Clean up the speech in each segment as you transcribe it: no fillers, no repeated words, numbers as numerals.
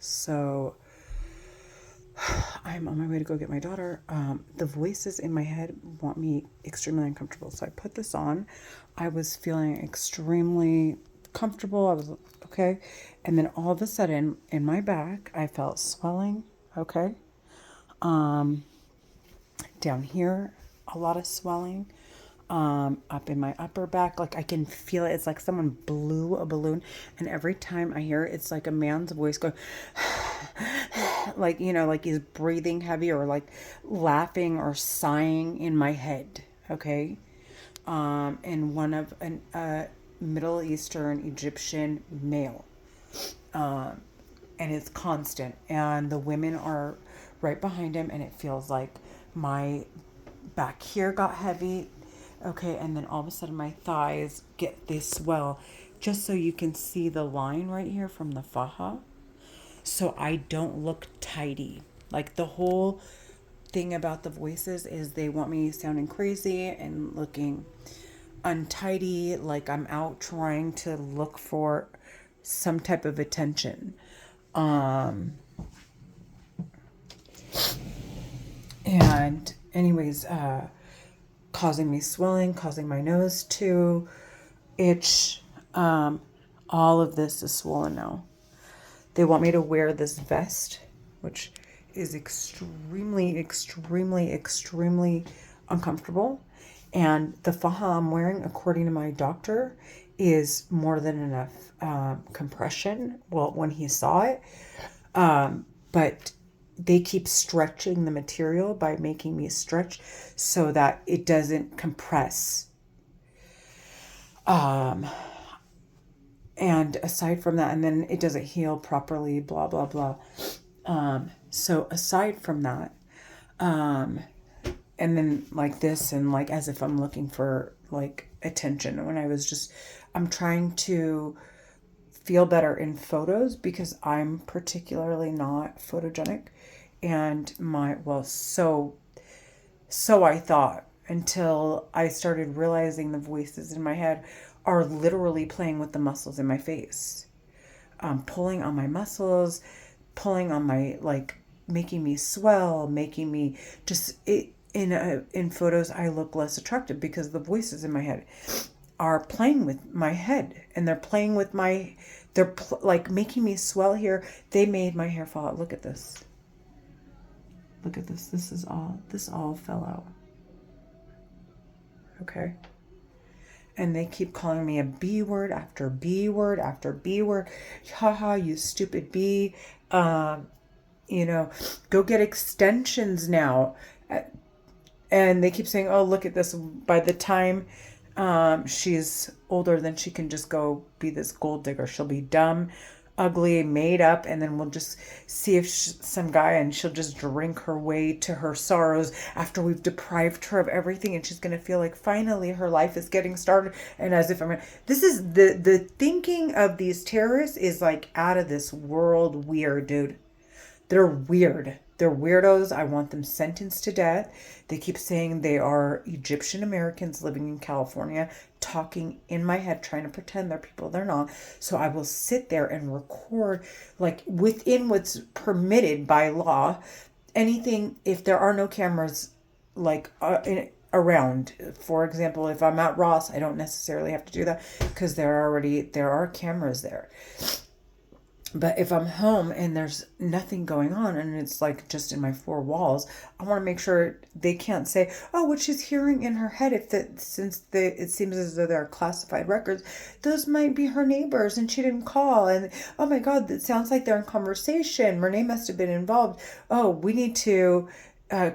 So I'm on my way to go get my daughter. The voices in my head want me extremely uncomfortable. So I put this on. I was feeling extremely comfortable. I was okay. And then all of a sudden in my back, I felt swelling. Okay. Um, Down here, a lot of swelling. Up in my upper back, like I can feel it. It's like someone blew a balloon, and every time I hear it, it's like a man's voice going, like like he's breathing heavy or like laughing or sighing in my head. Okay, and one of an Middle Eastern Egyptian male, and it's constant, and the women are right behind him, and it feels like my back here got heavy. Okay, and then all of a sudden my thighs they swell, just so you can see the line right here from the faja, so I don't look tidy. Like the whole thing about the voices is they want me sounding crazy and looking untidy, like I'm out trying to look for some type of attention. Um, and anyways, causing me swelling, causing my nose to itch. All of this is swollen now. They want me to wear this vest, which is extremely, extremely, extremely uncomfortable. And the faja I'm wearing, according to my doctor, is more than enough compression. Well, when he saw it, but they keep stretching the material by making me stretch so that it doesn't compress. And aside from that, and then it doesn't heal properly, blah, blah, blah. So aside from that, and then like this, and like as if I'm looking for like attention when I'm trying to feel better in photos because I'm particularly not photogenic. And so I thought, until I started realizing the voices in my head are literally playing with the muscles in my face, pulling on my muscles, pulling on my, like, making me swell, making me just it. In photos, I look less attractive because the voices in my head are playing with my head, and they're playing with my, like making me swell here. They made my hair fall out. Look at this. Look at this. This all fell out. Okay. And they keep calling me a B word after B word after B word. Haha, you stupid bee. Um, Go get extensions now. And they keep saying, oh, look at this. By the time she's older, then she can just go be this gold digger. She'll be dumb, ugly, made up, and then we'll just see if some guy, and she'll just drink her way to her sorrows after we've deprived her of everything, and she's going to feel like finally her life is getting started. And as if this is the thinking of these terrorists is like out of this world weird, dude. They're weird. They're weirdos. I want them sentenced to death. They keep saying they are Egyptian Americans living in California, talking in my head, trying to pretend they're people they're not. So I will sit there and record, like within what's permitted by law, anything, if there are no cameras, like around. For example, if I'm at Ross, I don't necessarily have to do that because there are cameras there. But if I'm home and there's nothing going on and it's like just in my four walls, I want to make sure they can't say, oh, what she's hearing in her head, it seems as though they're classified records, those might be her neighbors and she didn't call. And oh my God, that sounds like they're in conversation. Renee must have been involved. Oh, we need to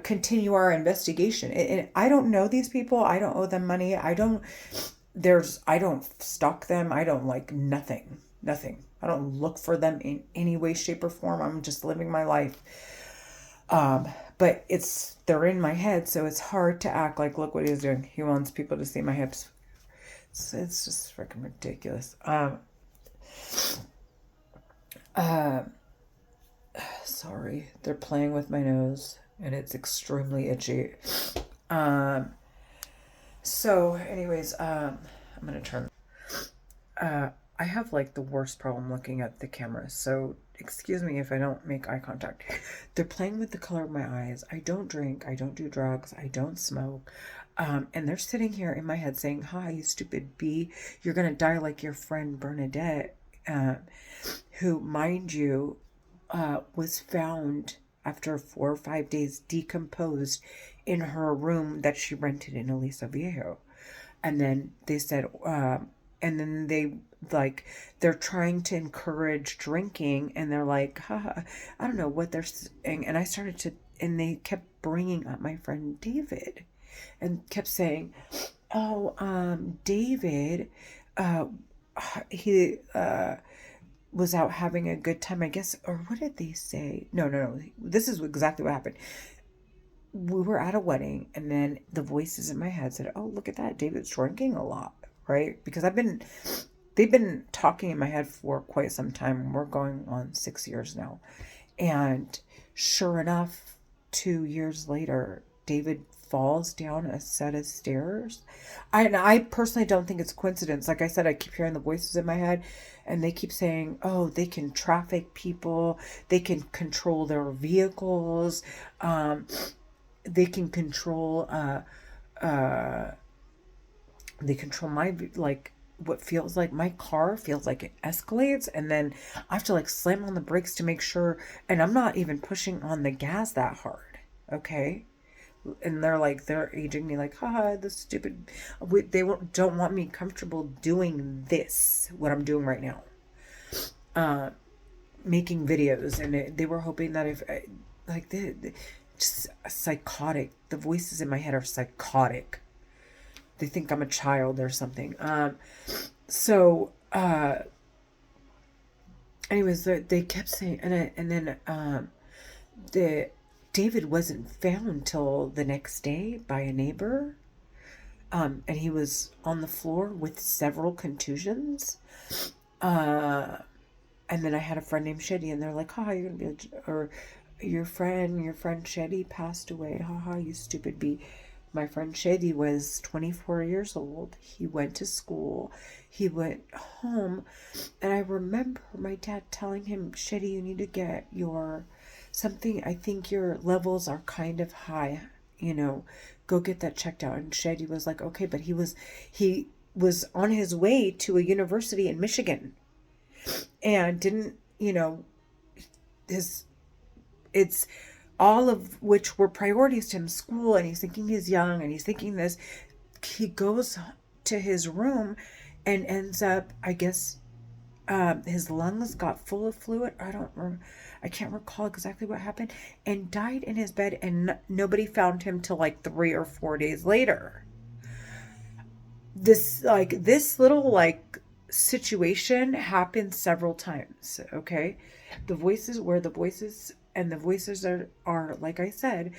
continue our investigation. And I don't know these people. I don't owe them money. I don't stalk them. I don't like nothing. Nothing. I don't look for them in any way, shape, or form. I'm just living my life. But they're in my head, so it's hard to act like, look what he's doing. He wants people to see my hips. It's just freaking ridiculous. Sorry, they're playing with my nose, and it's extremely itchy. So, anyways, I'm gonna turn. I have like the worst problem looking at the camera. So excuse me if I don't make eye contact. They're playing with the color of my eyes. I don't drink. I don't do drugs. I don't smoke. And they're sitting here in my head saying, hi, you stupid bee. You're going to die like your friend Bernadette, who, mind you, was found after 4 or 5 days decomposed in her room that she rented in Aliso Viejo. And then they said, and then they're trying to encourage drinking, and they're like, haha, I don't know what they're saying. And and they kept bringing up my friend David and kept saying, oh, David, he, was out having a good time, I guess. Or what did they say? No. This is exactly what happened. We were at a wedding, and then the voices in my head said, oh, look at that, David's drinking a lot, right? Because they've been talking in my head for quite some time. We're going on 6 years now. And sure enough, 2 years later, David falls down a set of stairs. I personally don't think it's coincidence. Like I said, I keep hearing the voices in my head, and they keep saying, oh, they can traffic people, they can control their vehicles, they can control they control my, like, what feels like my car feels like it escalates, and then I have to like slam on the brakes to make sure, and I'm not even pushing on the gas that hard, okay? And they're aging me like, haha, this stupid, don't want me comfortable doing this, what I'm doing right now, making videos. And they were hoping that if like just psychotic, the voices in my head are psychotic. They think I'm a child or something. So anyways, they kept saying, and then the David wasn't found till the next day by a neighbor. And he was on the floor with several contusions. And then I had a friend named Shetty, and they're like, haha, you're gonna be or your friend Shetty passed away. Haha, you stupid bee. My friend Shady was 24 years old. He went to school. He went home. And I remember my dad telling him, Shady, you need to get something. I think your levels are kind of high. Go get that checked out. And Shady was like, okay, but he was on his way to a university in Michigan. And didn't, it's all of which were priorities to him, school, and he's thinking he's young, and he's thinking this. He goes to his room and ends up, I guess, his lungs got full of fluid. I can't recall exactly what happened, and died in his bed, and nobody found him till like 3 or 4 days later. This little situation happened several times, okay? The voices and the voices are like I said,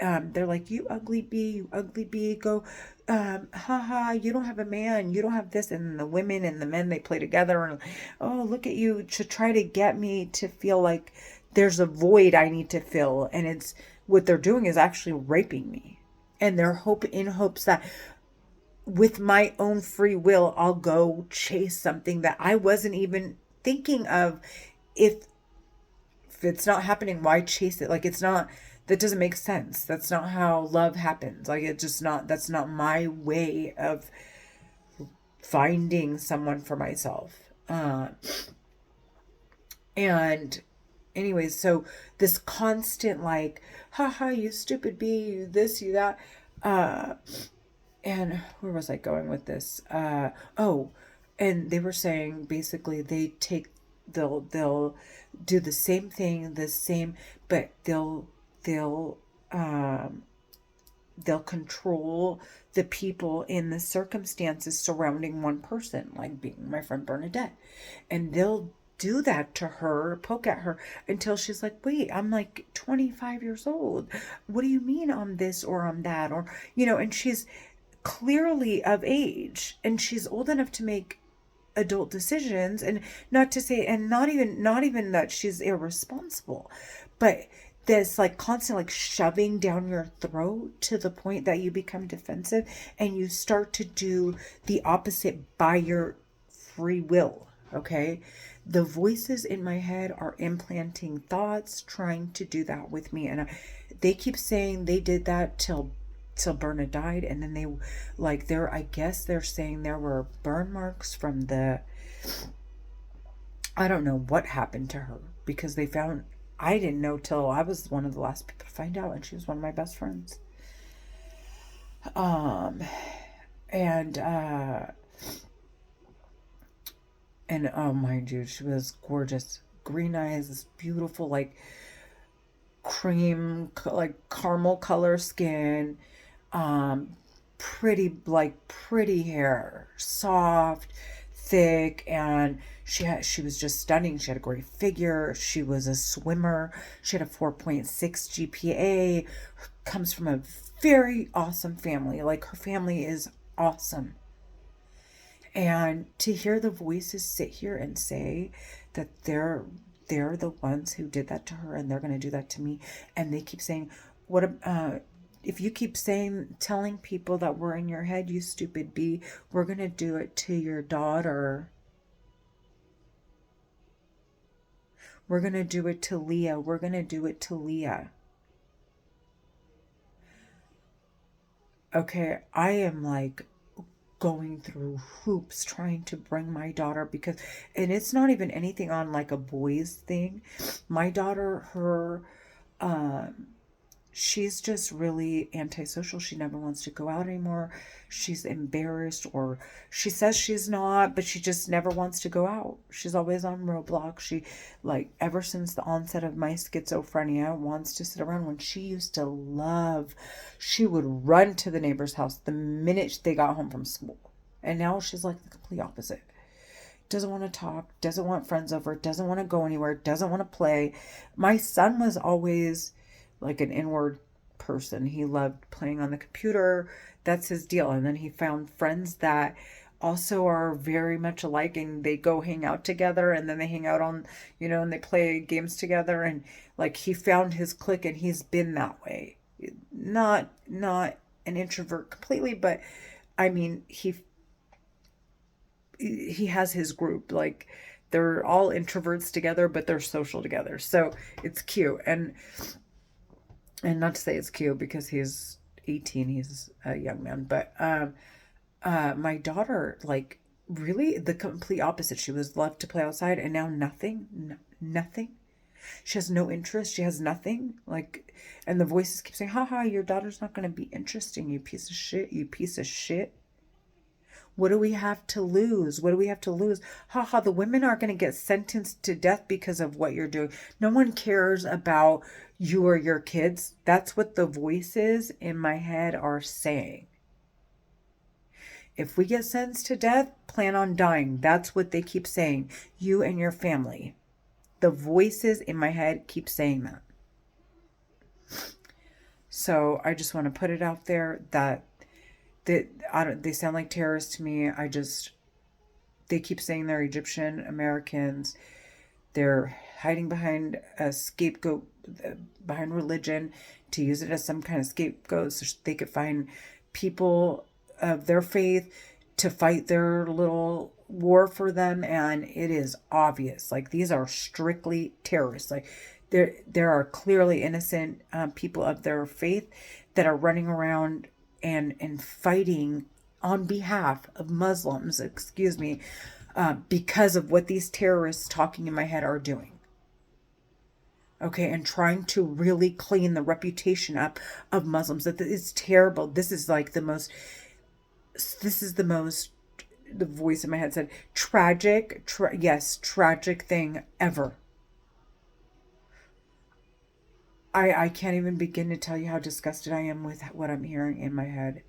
they're like, you ugly bee, go, haha, you don't have a man, you don't have this. And the women and the men, they play together, and oh, look at you, to try to get me to feel like there's a void I need to fill. And it's what they're doing is actually raping me, and they're in hopes that with my own free will, I'll go chase something that I wasn't even thinking of. If it's not happening, why chase it? Like, that doesn't make sense. That's not how love happens. Like, that's not my way of finding someone for myself. And anyways, so this constant haha, you stupid bee, you this, you that. And where was I going with this? And they were saying basically they'll do the same thing, but they'll control the people in the circumstances surrounding one person, like being my friend Bernadette. And they'll do that to her, poke at her until she's like, wait, I'm like 25 years old. What do you mean I'm this or I'm that? Or, and she's clearly of age, and she's old enough to make adult decisions, and not even that she's irresponsible, but this constant shoving down your throat to the point that you become defensive and you start to do the opposite by your free will. Okay, the voices in my head are implanting thoughts, trying to do that with me. And they keep saying they did that till Berna died. And then they, like, I guess they're saying there were burn marks from I don't know what happened to her, because they found, I didn't know till I was one of the last people to find out, and she was one of my best friends. Um, and, oh, mind you, she was gorgeous. Green eyes, beautiful, like cream, like caramel color skin, pretty hair, soft, thick, and she was just stunning. She had a great figure. She was a swimmer. She had a 4.6 GPA. Comes from a very awesome family. Like, her family is awesome. And to hear the voices sit here and say that they're the ones who did that to her, and they're going to do that to me, and they keep saying, "What if you keep telling people that we're in your head, you stupid bee, we're going to do it to your daughter. We're going to do it to Leah. We're going to do it to Leah." Okay, I am like going through hoops trying to bring my daughter, because, and it's not even anything on like a boys thing. My daughter, she's just really antisocial. She never wants to go out anymore. She's embarrassed, or she says she's not, but she just never wants to go out. She's always on Roblox. She, like, ever since the onset of my schizophrenia, wants to sit around. When she used to love, she would run to the neighbor's house the minute they got home from school. And now she's like the complete opposite. Doesn't want to talk, doesn't want friends over, doesn't want to go anywhere, doesn't want to play. My son was always like an inward person. He loved playing on the computer. That's his deal. And then he found friends that also are very much alike, and they go hang out together, and then they hang out on, and they play games together, and like, he found his clique, and he's been that way. Not an introvert completely, but I mean, he has his group. Like, they're all introverts together, but they're social together. So it's cute. And not to say it's cute because he's 18, he's a young man, but my daughter, like, really the complete opposite. She was loved to play outside, and now nothing. She has no interest. She has nothing. Like, and the voices keep saying, haha, your daughter's not going to be interesting, you piece of shit, you piece of shit. What do we have to lose? What do we have to lose? Haha, the women aren't going to get sentenced to death because of what you're doing. No one cares about you or your kids. That's what the voices in my head are saying. If we get sentenced to death, plan on dying. That's what they keep saying. You and your family. The voices in my head keep saying that. So I just want to put it out there that they sound like terrorists to me. They keep saying they're Egyptian Americans. They're hiding behind a scapegoat, behind religion, to use it as some kind of scapegoat so they could find people of their faith to fight their little war for them. And it is obvious, like, these are strictly terrorists. Like, there are clearly innocent people of their faith that are running around and fighting on behalf of Muslims, because of what these terrorists talking in my head are doing. Okay, and trying to really clean the reputation up of Muslims. That it's terrible. This is the most, the voice in my head said, tragic thing ever. I can't even begin to tell you how disgusted I am with what I'm hearing in my head.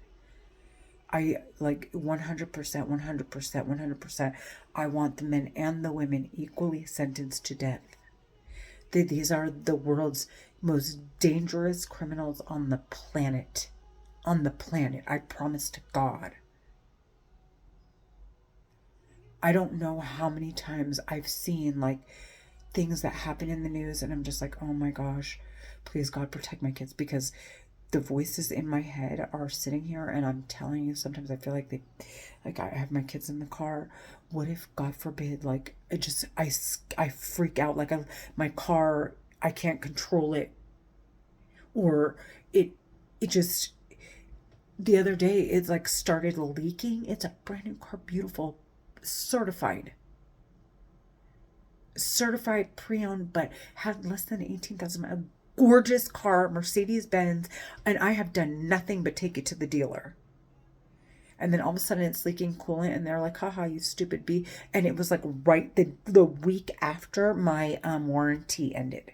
I, like, 100%, I want the men and the women equally sentenced to death. These are the world's most dangerous criminals on the planet. I promise to God. I don't know how many times I've seen, like, things that happen in the news, and I'm just like, oh my gosh, please God protect my kids, because the voices in my head are sitting here, and I'm telling you, sometimes I feel like I have my kids in the car. What if, God forbid, like, I freak out. Like my car, I can't control it, or it, it just, the other day, it's like started leaking. It's a brand new car, beautiful, certified pre-owned, but had less than 18,000 miles. A gorgeous car, Mercedes Benz, and I have done nothing but take it to the dealer. And then all of a sudden it's leaking coolant, and they're like, haha, you stupid bee. And it was like right the week after my warranty ended,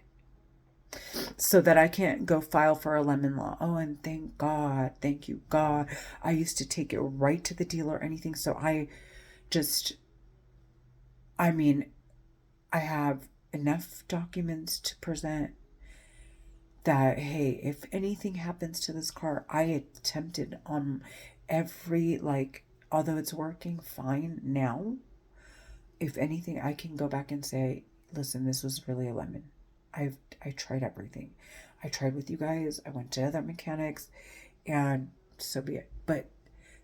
so that I can't go file for a lemon law. Oh, and thank God, thank you, God. I used to take it right to the dealer, anything. So I mean, I have enough documents to present that, hey, if anything happens to this car, I attempted on every, like, although it's working fine now, if anything, I can go back and say, listen, this was really a lemon. I tried everything. I tried with you guys. I went to other mechanics, and so be it. But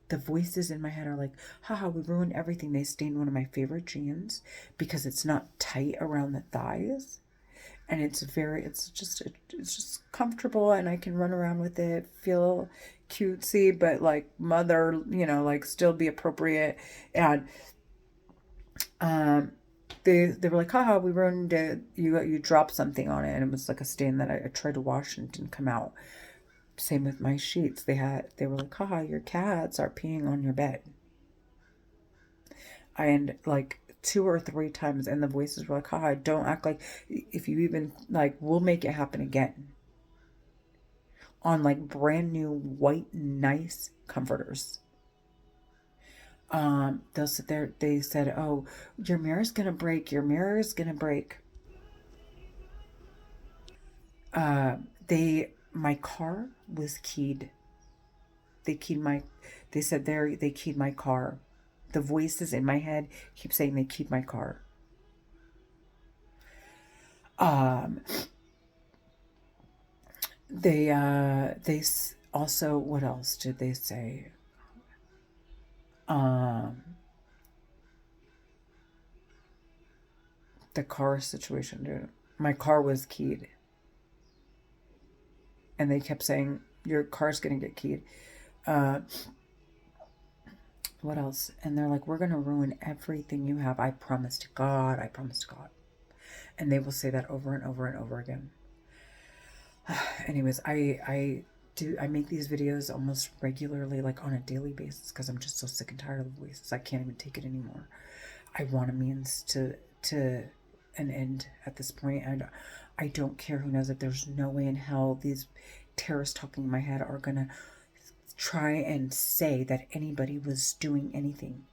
the voices in my head are like, haha, we ruined everything. They stained one of my favorite jeans because it's not tight around the thighs. And it's just comfortable, and I can run around with it, feel cutesy, but like mother, like still be appropriate. And they were like, haha, we ruined it. You dropped something on it, and it was like a stain that I tried to wash and didn't come out. Same with my sheets. They were like, haha, your cats are peeing on your bed. And like 2 or 3 times, and the voices were like, haha, don't act like, if you even, like, we'll make it happen again. On like brand new white, nice comforters. They'll sit there, they said, oh, your mirror's gonna break, my car was keyed. They said they keyed my car. The voices in my head keep saying they keyed my car. They also, what else did they say? The car situation, dude. My car was keyed. And they kept saying, your car's gonna get keyed. What else? And they're like, we're gonna ruin everything you have. I promise to God. And they will say that over and over and over again. Anyways, I make these videos almost regularly, like on a daily basis, because I'm just so sick and tired of the voices. I can't even take it anymore. I want a means to an end at this point, and I don't care who knows it. There's no way in hell these terrorists talking in my head are gonna try and say that anybody was doing anything.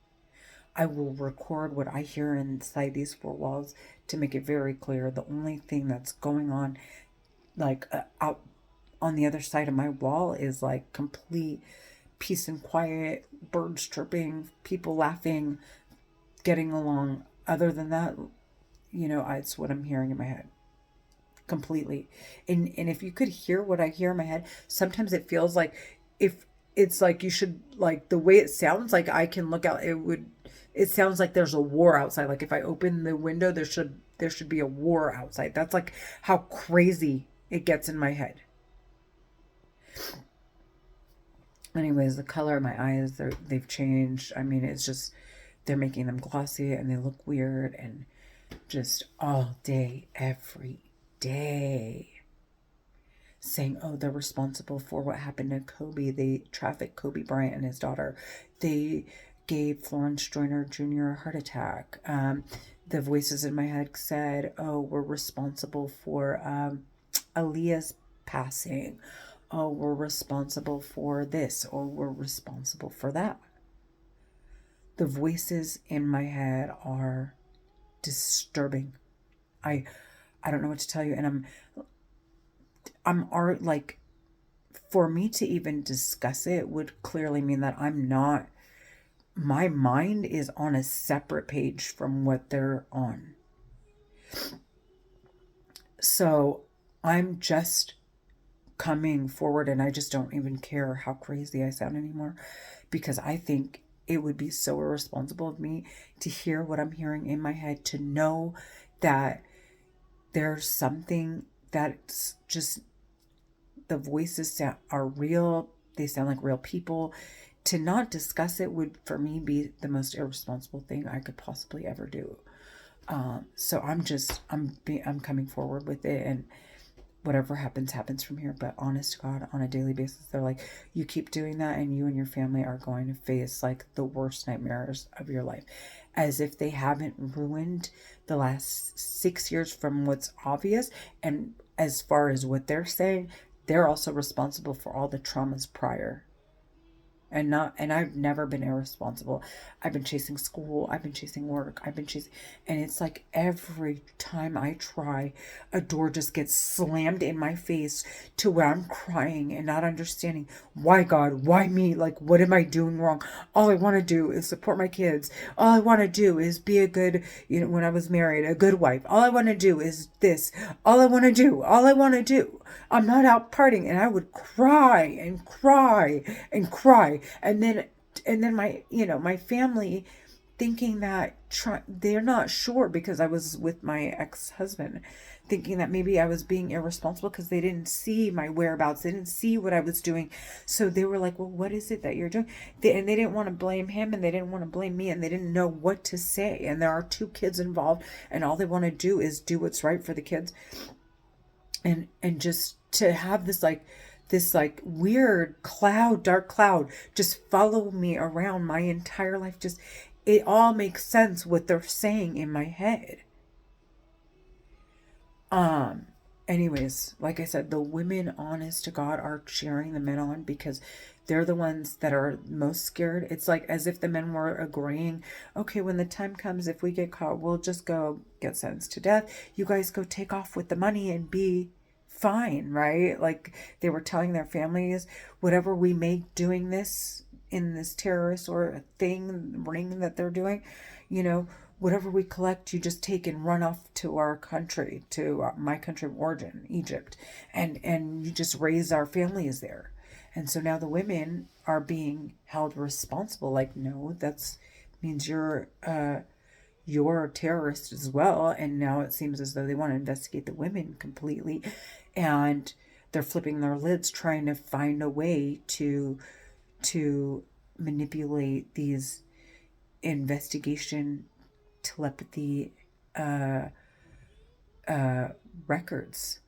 I will record what I hear inside these 4 walls to make it very clear. The only thing that's going on, like, out on the other side of my wall is like complete peace and quiet, birds chirping, people laughing, getting along. Other than that, it's what I'm hearing in my head completely. And if you could hear what I hear in my head, sometimes it feels like, if it's like, you should, like, the way it sounds, like I can look out, it sounds like there's a war outside. Like if I open the window, there should be a war outside. That's like how crazy it gets in my head. Anyways, the color of my eyes, they've changed. I mean, it's just, they're making them glossy, and they look weird, and just all day, every day, saying, oh, they're responsible for what happened to Kobe. They trafficked Kobe Bryant and his daughter. They gave Florence Joyner Jr. a heart attack. The voices in my head said, oh, we're responsible for Aaliyah's passing. Oh, we're responsible for this, or we're responsible for that. The voices in my head are disturbing. I don't know what to tell you, and I'm like, for me to even discuss it would clearly mean that my mind is on a separate page from what they're on. So I'm just coming forward, and I just don't even care how crazy I sound anymore, because I think it would be so irresponsible of me to hear what I'm hearing in my head, to know that there's something that's just, the voices are real. They sound like real people. To not discuss it would, for me, be the most irresponsible thing I could possibly ever do. So I'm coming forward with it, and whatever happens, happens from here. But honest to God, on a daily basis, they're like, you keep doing that and you and your family are going to face like the worst nightmares of your life. As if they haven't ruined the last 6 years from what's obvious. And as far as what they're saying, they're also responsible for all the traumas prior. And I've never been irresponsible. I've been chasing school, I've been chasing work, and it's like every time I try, a door just gets slammed in my face to where I'm crying and not understanding, why God, why me? Like, what am I doing wrong? All I want to do is support my kids. All I want to do is be a good, when I was married, a good wife. All I want to do is this. All I want to do. I'm not out partying. And I would cry and cry and cry. And then my family, thinking that they're not sure, because I was with my ex-husband, thinking that maybe I was being irresponsible because they didn't see my whereabouts. They didn't see what I was doing. So they were like, well, what is it that you're doing? And they didn't want to blame him, and they didn't want to blame me, and they didn't know what to say. And there are 2 kids involved, and all they want to do is do what's right for the kids. And just to have this weird dark cloud just follow me around my entire life. Just, it all makes sense what they're saying in my head. Anyways, like I said, the women, honest to God, are cheering the men on because they're the ones that are most scared. It's like as if the men were agreeing, okay, when the time comes, if we get caught, we'll just go get sentenced to death. You guys go take off with the money and be fine, right? Like they were telling their families, whatever we make doing this in this terrorist or ring that they're doing, whatever we collect, you just take and run off to our country, to my country of origin, Egypt, and you just raise our families there. And so now the women are being held responsible. Like, no, that's means you're a terrorist as well. And now it seems as though they want to investigate the women completely, and they're flipping their lids, trying to find a way to manipulate these investigation telepathy records.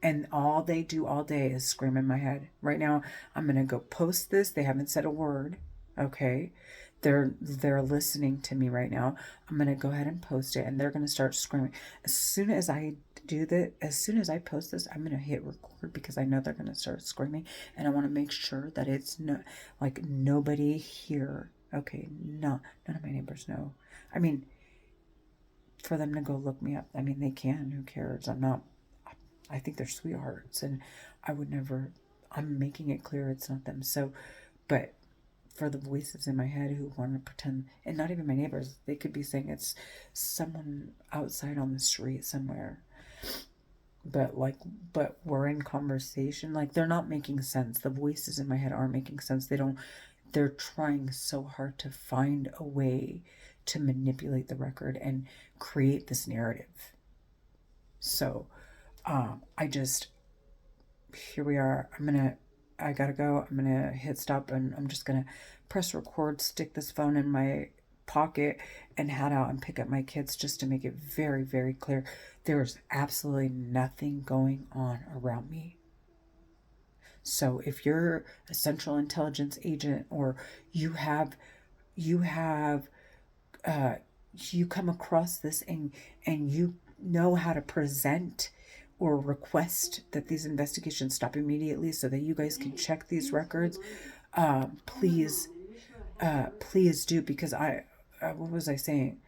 And all they do all day is scream in my head. Right now, I'm going to go post this. They haven't said a word. Okay. They're listening to me right now. I'm going to go ahead and post it, and they're going to start screaming. As soon as I post this, I'm going to hit record because I know they're going to start screaming, and I want to make sure that it's nobody here. Okay. No, none of my neighbors know. I mean, for them to go look me up. I mean, they can, who cares? I think they're sweethearts, and I would never, I'm making it clear it's not them. So, but for the voices in my head who want to pretend, and not even my neighbors, they could be saying it's someone outside on the street somewhere. But we're in conversation. Like, they're not making sense. The voices in my head aren't making sense. They're trying so hard to find a way to manipulate the record and create this narrative. So, here we are. I gotta go. I'm gonna hit stop, and I'm just gonna press record, stick this phone in my pocket, and head out and pick up my kids, just to make it very, very clear. There's absolutely nothing going on around me. So if you're a Central Intelligence agent, or you come across this, and you know how to present or request that these investigations stop immediately so that you guys can check these records, please do, because what was I saying?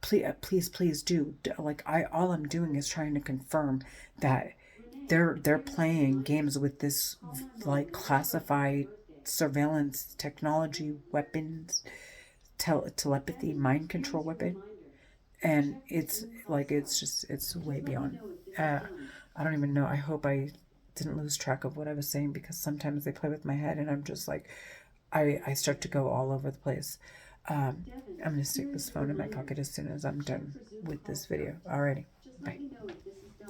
Please do. All I'm doing is trying to confirm that they're playing games with this, like, classified surveillance technology weapons, telepathy, mind control weapon. And it's way beyond. I don't even know. I hope I didn't lose track of what I was saying, because sometimes they play with my head and I'm just like, I start to go all over the place. I'm going to stick this phone in my pocket as soon as I'm done with this video. Alrighty, bye.